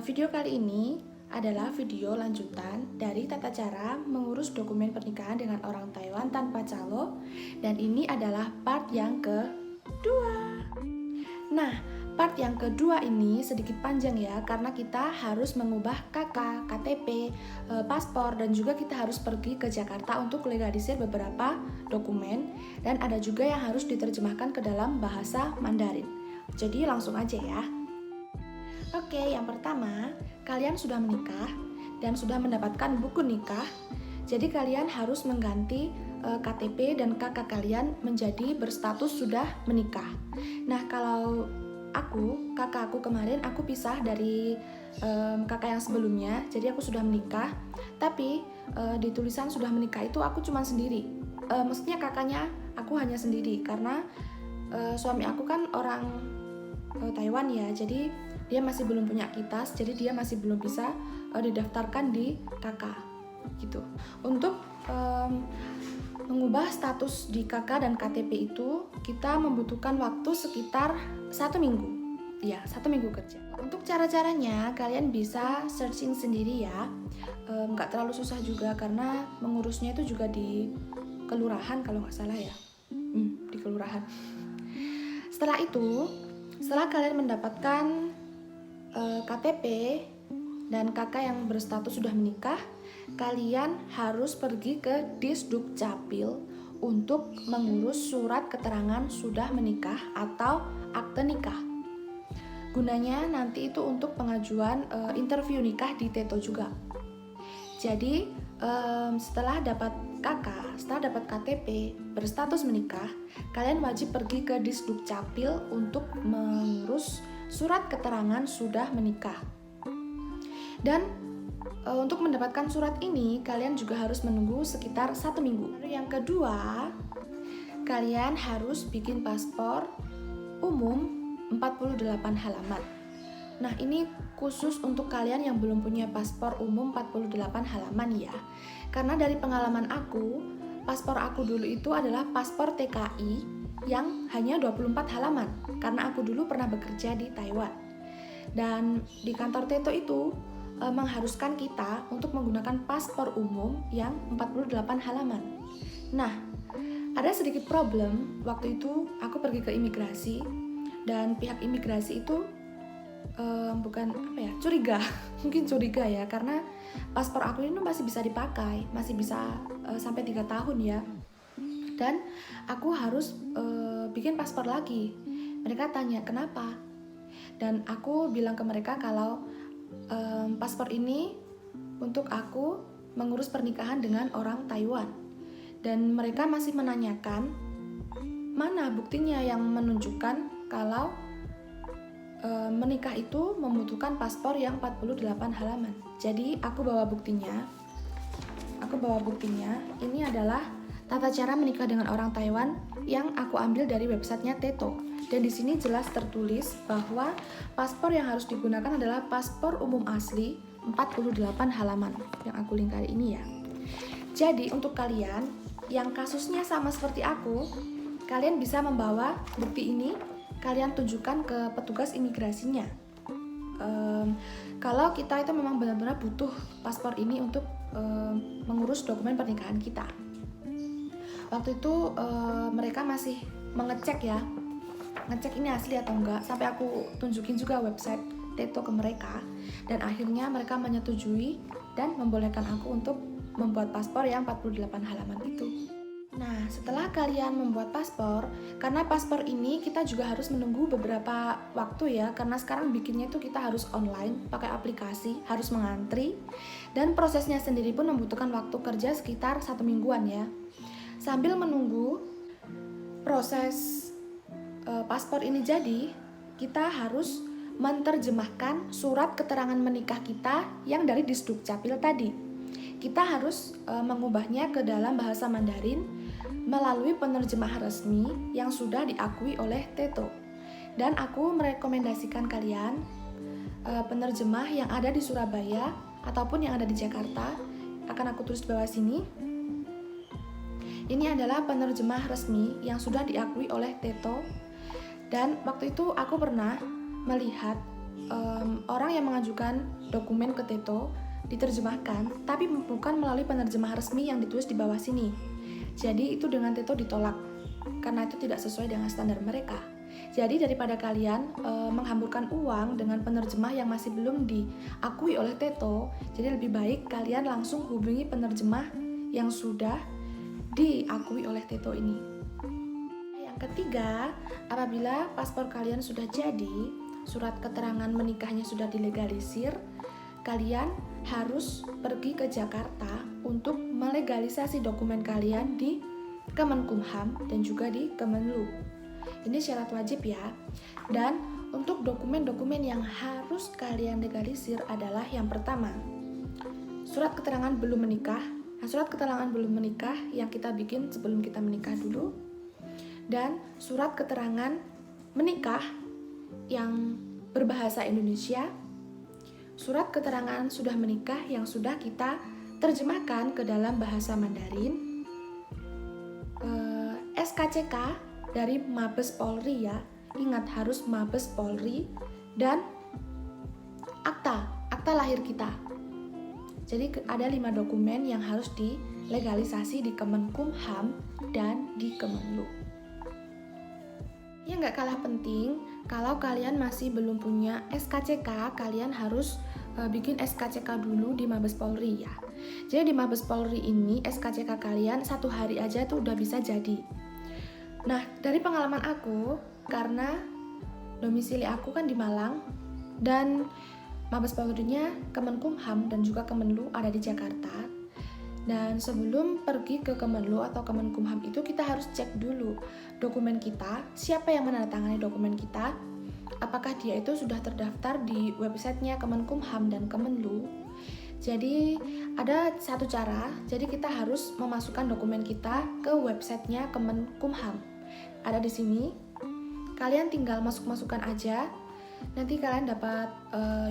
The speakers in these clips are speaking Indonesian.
Video kali ini adalah video lanjutan dari tata cara mengurus dokumen pernikahan dengan orang Taiwan tanpa calo, dan ini adalah part yang kedua. Nah, part yang kedua ini sedikit panjang ya, karena kita harus mengubah KK, KTP, paspor, dan juga kita harus pergi ke Jakarta untuk legalisir beberapa dokumen, dan ada juga yang harus diterjemahkan ke dalam bahasa Mandarin. Jadi langsung aja ya. Oke, yang pertama, kalian sudah menikah dan sudah mendapatkan buku nikah. Jadi kalian harus mengganti KTP dan KK kalian menjadi berstatus sudah menikah. Nah, kalau kakak aku kemarin aku pisah dari kakak yang sebelumnya. Jadi aku sudah menikah, tapi di tulisan sudah menikah itu aku cuma sendiri. Maksudnya kakaknya aku hanya sendiri karena suami aku kan orang Taiwan ya. Jadi dia masih belum punya kitas, jadi dia masih belum bisa didaftarkan di KK gitu. Untuk mengubah status di KK dan KTP itu kita membutuhkan waktu sekitar 1 minggu. Ya, 1 minggu kerja. Untuk cara-caranya kalian bisa searching sendiri ya. Nggak terlalu susah juga karena mengurusnya itu juga di kelurahan kalau nggak salah ya. Di kelurahan. Setelah kalian mendapatkan KTP dan kakak yang berstatus sudah menikah, kalian harus pergi ke Disdukcapil untuk mengurus surat keterangan sudah menikah atau akte nikah. Gunanya nanti itu untuk pengajuan interview nikah di TETO juga. Jadi setelah dapat setelah dapat KTP berstatus menikah, kalian wajib pergi ke Disdukcapil untuk mengurus surat keterangan sudah menikah. Dan untuk mendapatkan surat ini kalian juga harus menunggu sekitar 1 minggu. Yang kedua, kalian harus bikin paspor umum 48 halaman. Nah, ini khusus untuk kalian yang belum punya paspor umum 48 halaman ya. Karena dari pengalaman aku, paspor aku dulu itu adalah paspor TKI yang hanya 24 halaman karena aku dulu pernah bekerja di Taiwan. Dan di kantor TETO itu mengharuskan kita untuk menggunakan paspor umum yang 48 halaman. Nah, ada sedikit problem waktu itu aku pergi ke imigrasi dan pihak imigrasi itu curiga mungkin curiga ya, karena paspor aku ini masih bisa dipakai, masih bisa sampai 3 tahun ya, dan aku harus bikin paspor lagi. Mereka tanya kenapa, dan aku bilang ke mereka kalau paspor ini untuk aku mengurus pernikahan dengan orang Taiwan, dan mereka masih menanyakan mana buktinya yang menunjukkan kalau menikah itu membutuhkan paspor yang 48 halaman. Jadi aku bawa buktinya. Ini adalah tata cara menikah dengan orang Taiwan yang aku ambil dari websitenya TETO. Dan di sini jelas tertulis bahwa paspor yang harus digunakan adalah paspor umum asli 48 halaman yang aku lingkari ini ya. Jadi untuk kalian yang kasusnya sama seperti aku, kalian bisa membawa bukti ini, kalian tunjukkan ke petugas imigrasinya. Kalau kita itu memang benar-benar butuh paspor ini untuk mengurus dokumen pernikahan kita. Waktu itu mereka masih ngecek ini asli atau enggak, sampai aku tunjukin juga website TETO ke mereka, dan akhirnya mereka menyetujui dan membolehkan aku untuk membuat paspor yang 48 halaman itu. Nah, setelah kalian membuat paspor, karena paspor ini kita juga harus menunggu beberapa waktu ya, karena sekarang bikinnya itu kita harus online, pakai aplikasi, harus mengantri, dan prosesnya sendiri pun membutuhkan waktu kerja sekitar 1 mingguan ya. Sambil menunggu proses paspor ini jadi, kita harus menerjemahkan surat keterangan menikah kita yang dari Disdukcapil tadi. Kita harus mengubahnya ke dalam bahasa Mandarin melalui penerjemah resmi yang sudah diakui oleh TETO. Dan aku merekomendasikan kalian penerjemah yang ada di Surabaya ataupun yang ada di Jakarta. Akan aku tulis di bawah sini. Ini adalah penerjemah resmi yang sudah diakui oleh TETO. Dan waktu itu aku pernah melihat orang yang mengajukan dokumen ke Teto diterjemahkan, tapi bukan melalui penerjemah resmi yang ditulis di bawah sini. Jadi itu dengan Teto ditolak karena itu tidak sesuai dengan standar mereka. Jadi daripada kalian menghamburkan uang dengan penerjemah yang masih belum diakui oleh Teto, jadi lebih baik kalian langsung hubungi penerjemah yang sudah diakui oleh Teto ini. Ketiga, apabila paspor kalian sudah jadi, surat keterangan menikahnya sudah dilegalisir, kalian harus pergi ke Jakarta untuk melegalisasi dokumen kalian di Kemenkumham dan juga di Kemenlu. Ini syarat wajib ya. Dan untuk dokumen-dokumen yang harus kalian legalisir adalah yang pertama, surat keterangan belum menikah. Nah, surat keterangan belum menikah yang kita bikin sebelum kita menikah dulu, dan surat keterangan menikah yang berbahasa Indonesia, surat keterangan sudah menikah yang sudah kita terjemahkan ke dalam bahasa Mandarin, SKCK dari Mabes Polri ya, ingat harus Mabes Polri, dan akta lahir kita. Jadi ada 5 dokumen yang harus dilegalisasi di Kemenkumham dan di Kemenlu. Yang nggak kalah penting, kalau kalian masih belum punya SKCK, kalian harus bikin SKCK dulu di Mabes Polri ya. Jadi di Mabes Polri ini SKCK kalian 1 hari aja tuh udah bisa jadi. Nah, dari pengalaman aku, karena domisili aku kan di Malang dan Mabes Polri-nya Kemenkumham dan juga Kemenlu ada di Jakarta. Dan sebelum pergi ke Kemenlu atau Kemenkumham itu kita harus cek dulu dokumen kita, siapa yang menandatangani dokumen kita, apakah dia itu sudah terdaftar di websitenya Kemenkumham dan Kemenlu. Jadi ada satu cara, jadi kita harus memasukkan dokumen kita ke websitenya Kemenkumham. Ada di sini, kalian tinggal masukkan aja, nanti kalian dapat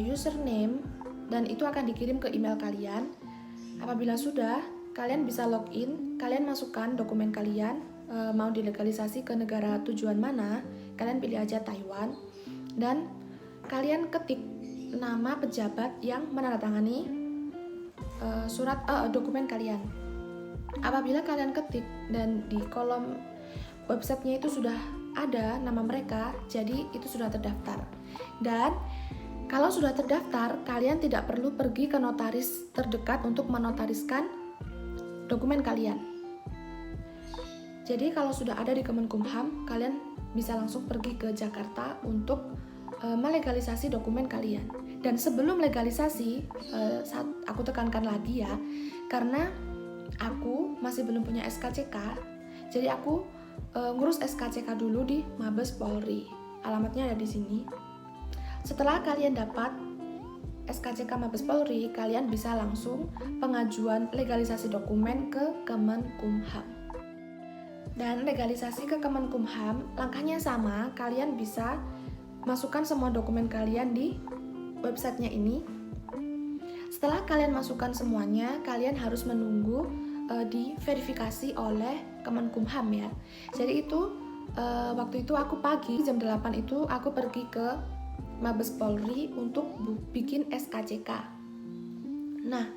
username dan itu akan dikirim ke email kalian. Apabila sudah, kalian bisa login, kalian masukkan dokumen kalian, mau dilegalisasi ke negara tujuan mana, kalian pilih aja Taiwan, dan kalian ketik nama pejabat yang menandatangani dokumen kalian. Apabila kalian ketik dan di kolom websitenya itu sudah ada nama mereka, jadi itu sudah terdaftar. Dan kalau sudah terdaftar, kalian tidak perlu pergi ke notaris terdekat untuk menotariskan dokumen kalian. Jadi kalau sudah ada di Kemenkumham, kalian bisa langsung pergi ke Jakarta untuk melegalisasi dokumen kalian. Dan sebelum legalisasi, aku tekankan lagi ya, karena aku masih belum punya SKCK, jadi aku ngurus SKCK dulu di Mabes Polri. Alamatnya ada di sini. Setelah kalian dapat SKCK Mabes Polri, kalian bisa langsung pengajuan legalisasi dokumen ke Kemenkumham. Dan legalisasi ke Kemenkumham, langkahnya sama, kalian bisa masukkan semua dokumen kalian di websitenya ini. Setelah kalian masukkan semuanya, kalian harus menunggu diverifikasi oleh Kemenkumham ya. Jadi itu waktu itu aku pagi jam 8 itu aku pergi ke Mabes Polri untuk bikin SKCK. Nah,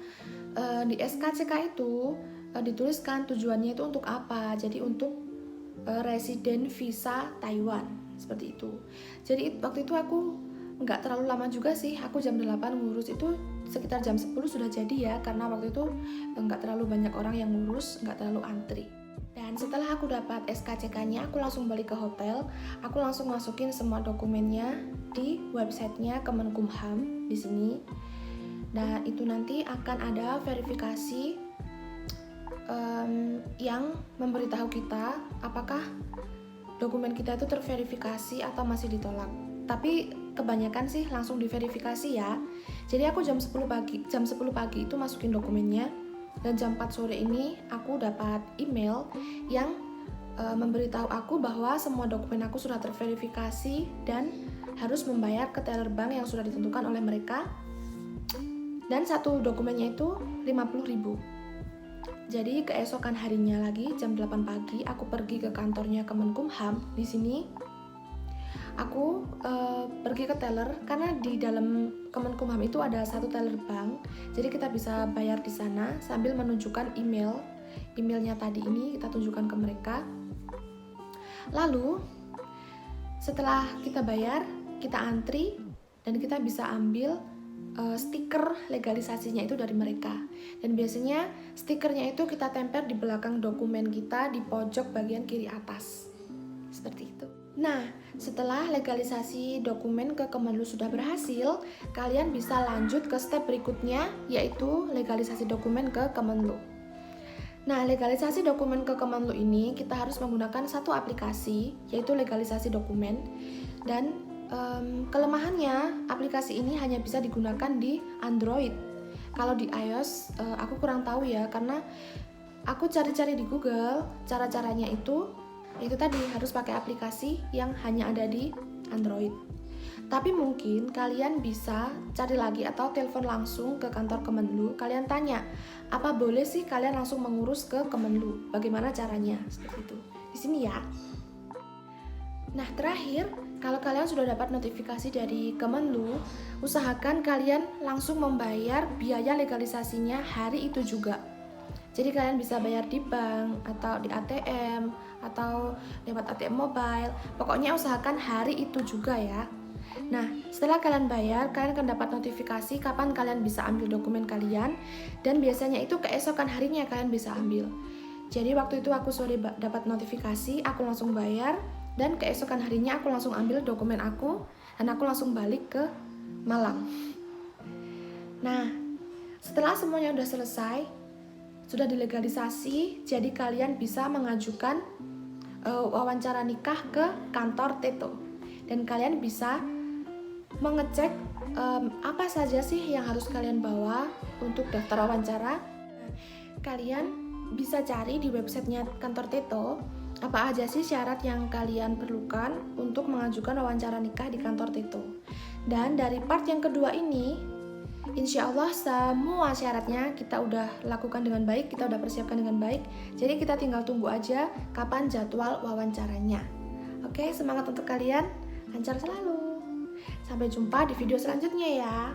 di SKCK itu dituliskan tujuannya itu untuk apa. Jadi untuk resident visa Taiwan, seperti itu. Jadi waktu itu aku nggak terlalu lama juga sih, aku jam 8 ngurus itu sekitar jam 10 sudah jadi ya, karena waktu itu nggak terlalu banyak orang yang ngurus, nggak terlalu antri. Dan setelah aku dapat SKCK-nya, aku langsung balik ke hotel, aku langsung masukin semua dokumennya di websitenya Kemenkumham di sini. Dan itu nanti akan ada verifikasi yang memberitahu kita apakah dokumen kita itu terverifikasi atau masih ditolak. Tapi kebanyakan sih langsung diverifikasi ya. Jadi aku jam 10 pagi itu masukin dokumennya. Dan jam 4 sore ini aku dapat email yang memberitahu aku bahwa semua dokumen aku sudah terverifikasi dan harus membayar ke teller bank yang sudah ditentukan oleh mereka. Dan satu dokumennya itu 50.000. Jadi keesokan harinya lagi jam 8 pagi aku pergi ke kantornya Kemenkumham di sini. aku pergi ke teller karena di dalam Kemenkumham itu ada satu teller bank. Jadi kita bisa bayar di sana sambil menunjukkan emailnya tadi ini kita tunjukkan ke mereka. Lalu setelah kita bayar, kita antri dan kita bisa ambil stiker legalisasinya itu dari mereka. Dan biasanya stikernya itu kita tempel di belakang dokumen kita di pojok bagian kiri atas. Seperti itu. Nah, setelah legalisasi dokumen ke Kemenlu sudah berhasil, kalian bisa lanjut ke step berikutnya, yaitu legalisasi dokumen ke Kemenlu. Nah, legalisasi dokumen ke Kemenlu ini kita harus menggunakan satu aplikasi, yaitu legalisasi dokumen. Dan kelemahannya, aplikasi ini hanya bisa digunakan di Android. Kalau di iOS, aku kurang tahu ya, karena aku cari-cari di Google, cara-caranya itu tadi harus pakai aplikasi yang hanya ada di Android. Tapi mungkin kalian bisa cari lagi atau telepon langsung ke kantor Kemenlu. Kalian tanya, apa boleh sih kalian langsung mengurus ke Kemenlu? Bagaimana caranya? Seperti itu. Di sini ya. Nah, terakhir, kalau kalian sudah dapat notifikasi dari Kemenlu, usahakan kalian langsung membayar biaya legalisasinya hari itu juga. Jadi kalian bisa bayar di bank atau di ATM atau lewat ATM mobile. Pokoknya usahakan hari itu juga ya. Nah, setelah kalian bayar, kalian akan dapat notifikasi kapan kalian bisa ambil dokumen kalian. Dan biasanya itu keesokan harinya kalian bisa ambil. Jadi waktu itu aku sore dapat notifikasi, aku langsung bayar. Dan keesokan harinya aku langsung ambil dokumen aku dan aku langsung balik ke Malang. Nah, setelah semuanya udah selesai, sudah dilegalisasi, jadi kalian bisa mengajukan wawancara nikah ke kantor Teto. Dan kalian bisa mengecek apa saja sih yang harus kalian bawa untuk daftar wawancara. Kalian bisa cari di websitenya kantor Teto apa aja sih syarat yang kalian perlukan untuk mengajukan wawancara nikah di kantor Teto. Dan dari part yang kedua ini, insya Allah semua syaratnya kita udah lakukan dengan baik, kita udah persiapkan dengan baik. Jadi kita tinggal tunggu aja kapan jadwal wawancaranya. Oke, semangat untuk kalian, lancar selalu. Sampai jumpa di video selanjutnya ya.